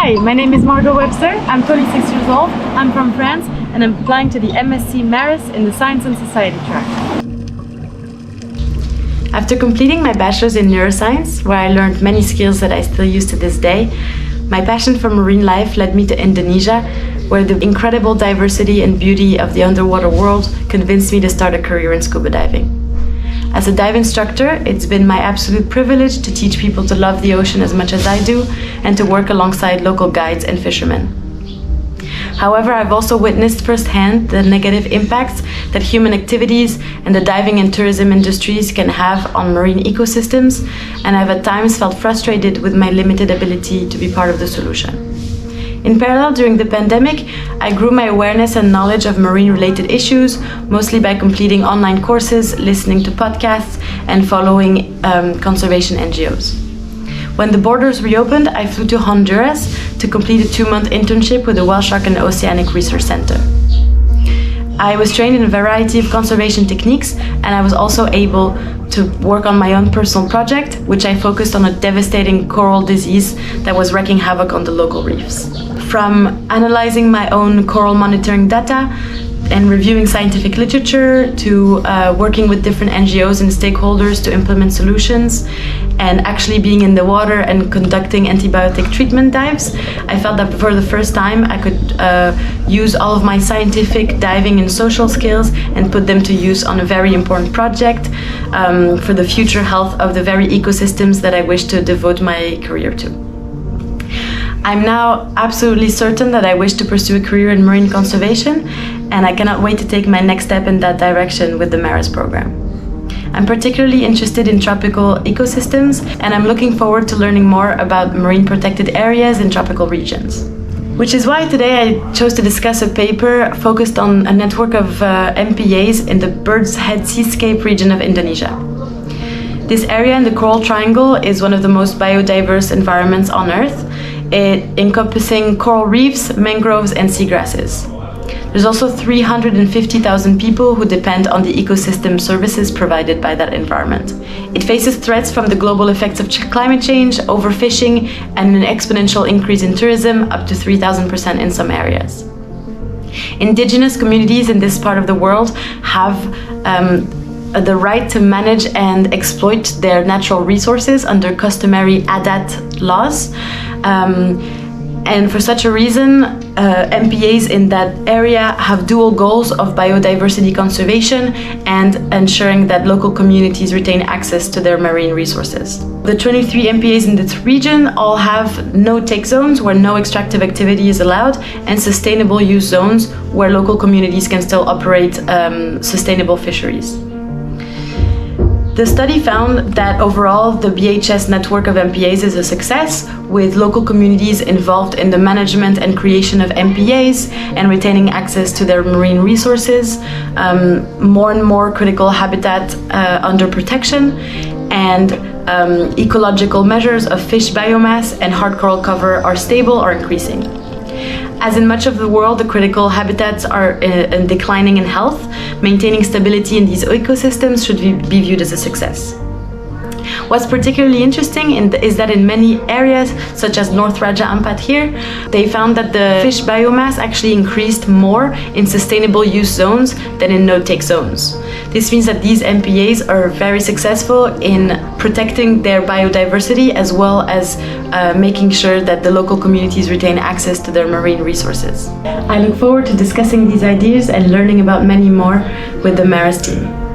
Hi, my name is Margot Webster. I'm 26 years old. I'm from France and I'm applying to the MSc MARRES in the Science and Society track. After completing my bachelor's in neuroscience, where I learned many skills that I still use to this day, my passion for marine life led me to Indonesia, where the incredible diversity and beauty of the underwater world convinced me to start a career in scuba diving. As a dive instructor, it's been my absolute privilege to teach people to love the ocean as much as I do and to work alongside local guides and fishermen. However, I've also witnessed firsthand the negative impacts that human activities and the diving and tourism industries can have on marine ecosystems, and I've at times felt frustrated with my limited ability to be part of the solution. In parallel, during the pandemic, I grew my awareness and knowledge of marine-related issues, mostly by completing online courses, listening to podcasts, and following conservation NGOs. When the borders reopened, I flew to Honduras to complete a 2-month internship with the Whale Shark and Oceanic Research Center. I was trained in a variety of conservation techniques, and I was also able to work on my own personal project, which I focused on a devastating coral disease that was wreaking havoc on the local reefs. From analyzing my own coral monitoring data and reviewing scientific literature to working with different NGOs and stakeholders to implement solutions, and actually being in the water and conducting antibiotic treatment dives, I felt that for the first time I could use all of my scientific, diving and social skills and put them to use on a very important project for the future health of the very ecosystems that I wish to devote my career to. I'm now absolutely certain that I wish to pursue a career in marine conservation, and I cannot wait to take my next step in that direction with the MARRES program. I'm particularly interested in tropical ecosystems, and I'm looking forward to learning more about marine protected areas in tropical regions. Which is why today I chose to discuss a paper focused on a network of MPAs in the Bird's Head Seascape region of Indonesia. This area in the Coral Triangle is one of the most biodiverse environments on Earth, encompassing coral reefs, mangroves, and seagrasses. There's also 350,000 people who depend on the ecosystem services provided by that environment. It faces threats from the global effects of climate change, overfishing, and an exponential increase in tourism, up to 3,000% in some areas. Indigenous communities in this part of the world have the right to manage and exploit their natural resources under customary adat laws. And for such a reason, MPAs in that area have dual goals of biodiversity conservation and ensuring that local communities retain access to their marine resources. The 23 MPAs in this region all have no-take zones where no extractive activity is allowed, and sustainable use zones where local communities can still operate sustainable fisheries. The study found that overall the BHS network of MPAs is a success, with local communities involved in the management and creation of MPAs and retaining access to their marine resources, more and more critical habitat under protection, and ecological measures of fish biomass and hard coral cover are stable or increasing. As in much of the world, the critical habitats are declining in health. Maintaining stability in these ecosystems should be viewed as a success. What's particularly interesting is that in many areas, such as North Raja Ampat here, they found that the fish biomass actually increased more in sustainable use zones than in no-take zones. This means that these MPAs are very successful in protecting their biodiversity as well as making sure that the local communities retain access to their marine resources. I look forward to discussing these ideas and learning about many more with the MARRES team.